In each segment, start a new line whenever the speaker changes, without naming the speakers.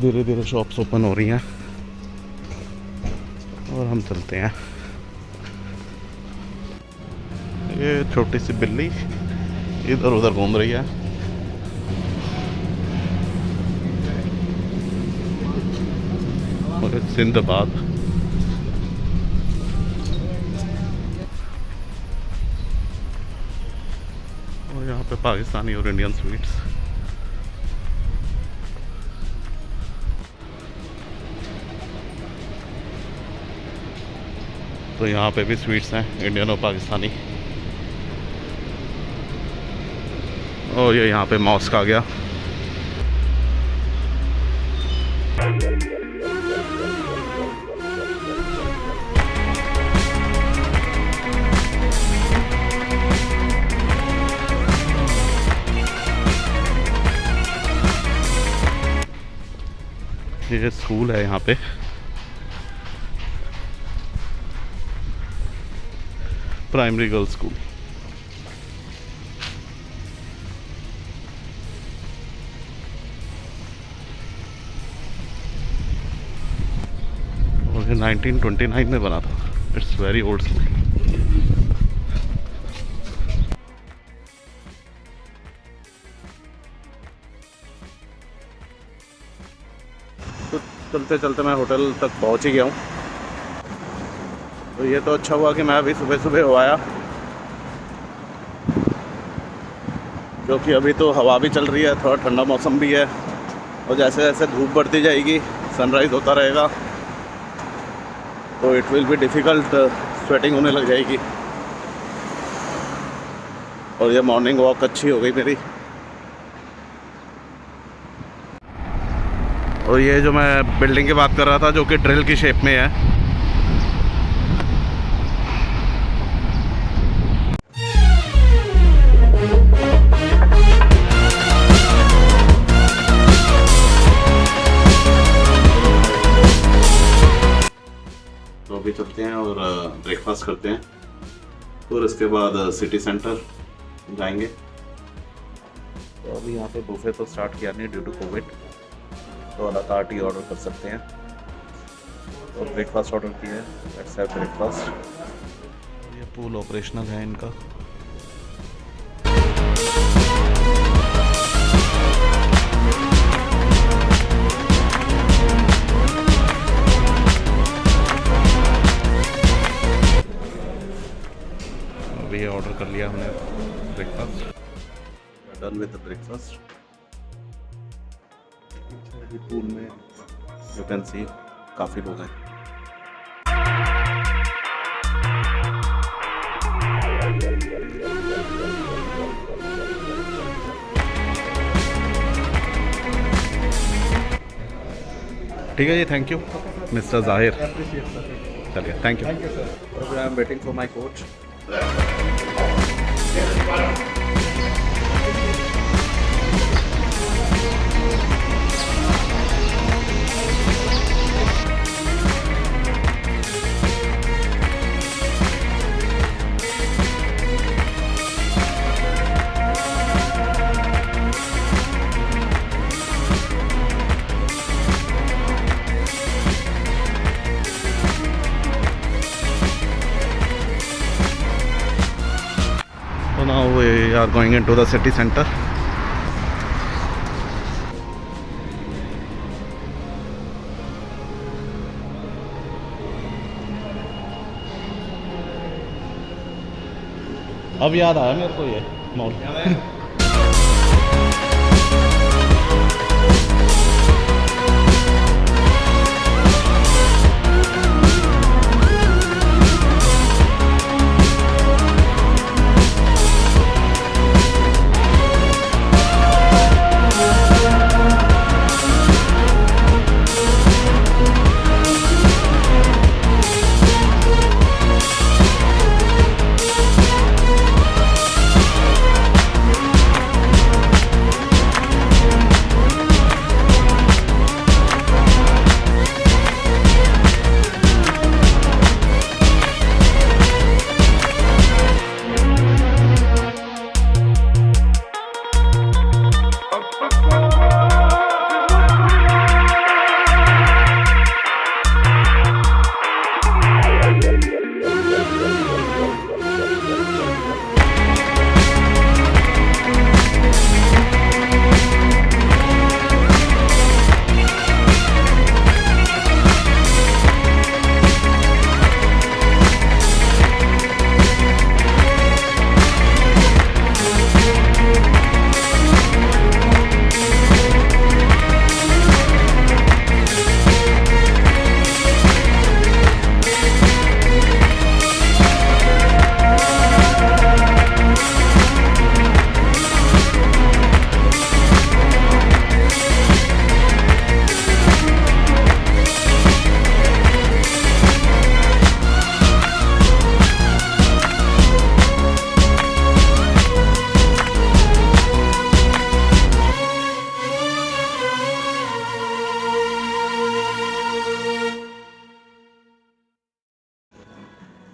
धीरे धीरे shops open हो रही हैं और हम चलते हैं। ये छोटी सी बिल्ली इधर उधर घूम रही है। और जिंदाबाद। और यहाँ पे पाकिस्तानी और इंडियन स्वीट्स। तो यहाँ पे भी स्वीट्स हैं, इंडियन और पाकिस्तानी। और ये यहाँ पे मॉस्क आ गया। ये स्कूल है यहाँ पे। Primary girls school. और ये 1929 में बना था। It's very old school. तो चलते चलते मैं होटल तक पहुंच ही गया हूँ। तो ये तो अच्छा हुआ कि मैं अभी सुबह सुबह हो आया, क्योंकि अभी तो हवा भी चल रही है, थोड़ा ठंडा मौसम भी है। और जैसे जैसे धूप बढ़ती जाएगी, सनराइज़ होता रहेगा, तो it will be difficult, sweating होने लग जाएगी। और ये मॉर्निंग वॉक अच्छी हो गई मेरी। और ये जो मैं बिल्डिंग की बात कर रहा था, जो कि ड्रिल की शेप में है, तो अभी चलते हैं और ब्रेकफास्ट करते हैं। और इसके बाद सिटी सेंटर जाएंगे। तो अभी यहाँ पे बुफे तो स्टार्ट किया नहीं ड्यू टू कोविड, तो अला कार्ट ही ऑर्डर कर सकते हैं। और ब्रेकफास्ट ऑर्डर किया है, लेट्स हैव ब्रेकफास्ट। ये पूल ऑपरेशनल है इनका। अभी ये ऑर्डर कर लिया हमने breakfast. Done with the breakfast. Pool में यू कैन सी काफ़ी लोग हैं। ठीक है जी, थैंक यू मिस्टर जाहिर। चलिए, thank you. I am waiting for my coach. So now we are going into the city center. अब याद आया मेरे को ये मॉल।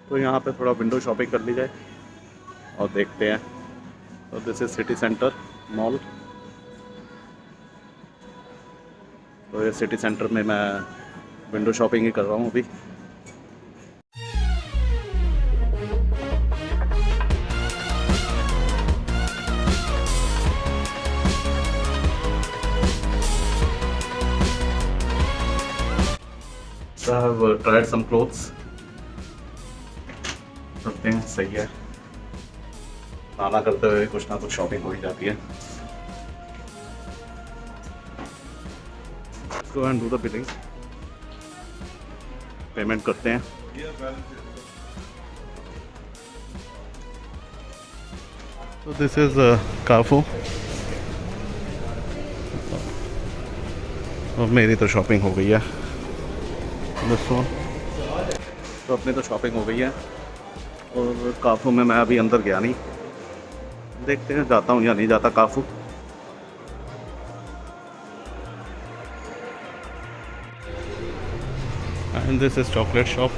तो यहाँ पे थोड़ा विंडो शॉपिंग कर ली जाए और देखते हैं। तो this is city centre mall. तो ये सिटी सेंटर में मैं विंडो शॉपिंग ही कर रहा हूँ अभी। So I have tried some clothes. करते हैं, सही है। नाना करते हुए कुछ ना कुछ शॉपिंग हो ही जाती है। Let's go and do the billing. Payment करते हैं। तो दिस इज काफू। अब मेरी तो शॉपिंग हो गई है दोस्तों। तो अपनी तो शॉपिंग हो गई है और काफू में मैं अभी अंदर गया नहीं। देखते हैं जाता हूँ या नहीं जाता काफू। And this is chocolate shop.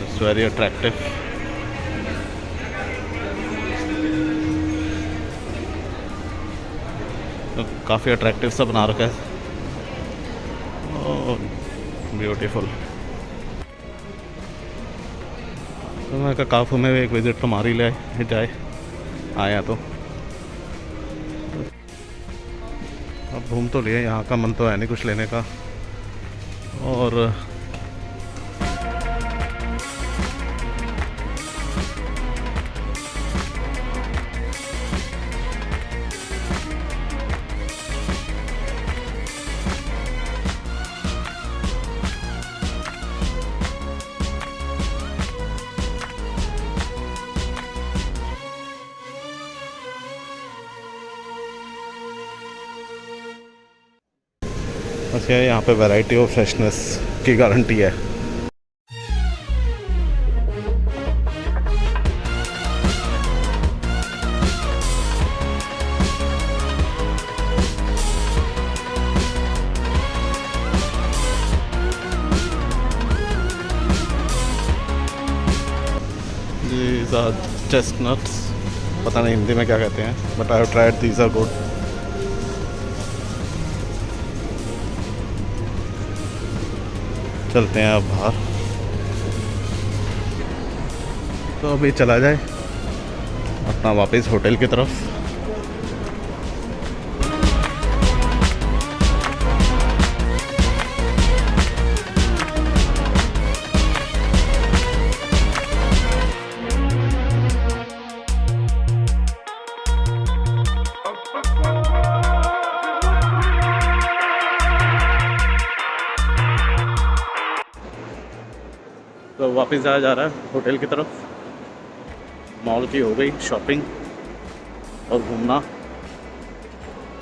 It's very attractive. तो काफ़ी अट्रैक्टिव सा बना रखा है। Oh beautiful. तो मैं कहा काफू में एक विज़िट तो मार ही ले जाए, आया तो। अब घूम तो लिए, यहाँ का मन तो है नहीं कुछ लेने का। और अच्छा, यहाँ पे वैरायटी और फ्रेशनेस की गारंटी है। These are chestnuts, पता नहीं हिंदी में क्या कहते हैं, but I have tried, these are good. चलते हैं अब बाहर। तो अभी चला जाए अपना वापस होटल की तरफ। तो वापस जाया जा रहा है होटल की तरफ। मॉल की हो गई शॉपिंग और घूमना।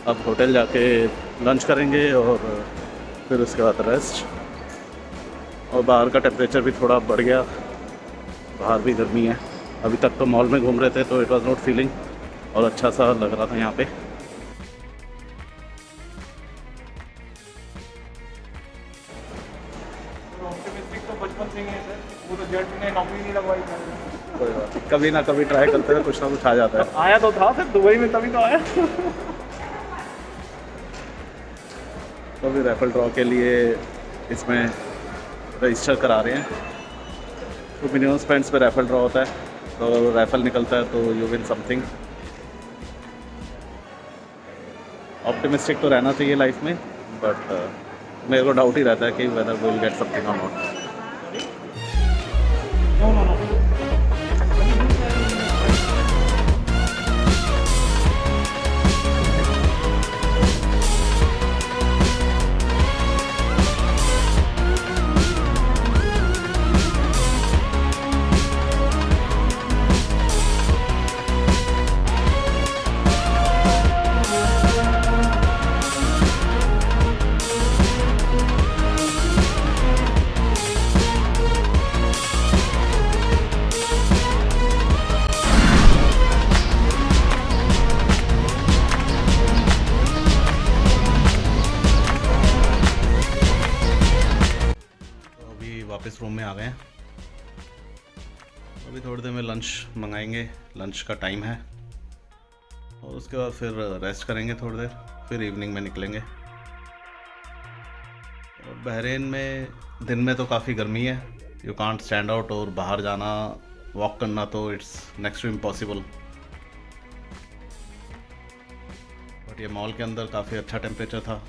अब होटल जाके लंच करेंगे और फिर उसके बाद रेस्ट। और बाहर का टेम्परेचर भी थोड़ा बढ़ गया, बाहर भी गर्मी है। अभी तक तो मॉल में घूम रहे थे तो इट वाज नॉट फीलिंग, और अच्छा सा लग रहा था यहाँ पे। कभी ना कभी ट्राई करते हैं, कुछ ना कुछ आ जाता है।
आया तो था फिर दुबई में, तभी तो आया।
तो अभी रैफल ड्रॉ के लिए इसमें रजिस्टर करा रहे हैं। तो मिनिमम स्पेंड्स पे रैफल ड्रॉ होता है, तो रैफल निकलता है तो यू विन समथिंग। ऑप्टिमिस्टिक तो रहना चाहिए लाइफ में, बट मेरे को डाउट ही रहता है कि वेदर विल गेट समथिंग और नॉट। ऑफिस रूम में आ गए हैं। अभी थोड़ी देर में लंच मंगाएंगे, लंच का टाइम है, और उसके बाद फिर रेस्ट करेंगे थोड़ी देर, फिर इवनिंग में निकलेंगे। और बहरीन में दिन में तो काफ़ी गर्मी है, यू कांट स्टैंड आउट, और बाहर जाना वॉक करना तो it's next to impossible. But ये मॉल के अंदर काफ़ी अच्छा टेम्परेचर था,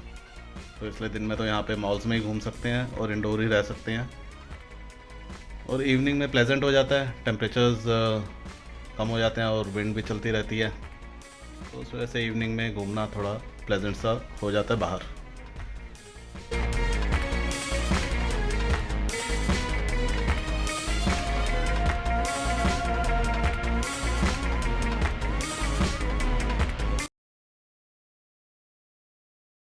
तो इसलिए दिन में तो यहाँ पे मॉल्स में ही घूम सकते हैं और इंडोर ही रह सकते हैं। और इवनिंग में प्लेजेंट हो जाता है, टेम्परेचर्स कम हो जाते हैं और विंड भी चलती रहती है, तो उस वजह से इवनिंग में घूमना थोड़ा प्लेजेंट सा हो जाता है बाहर।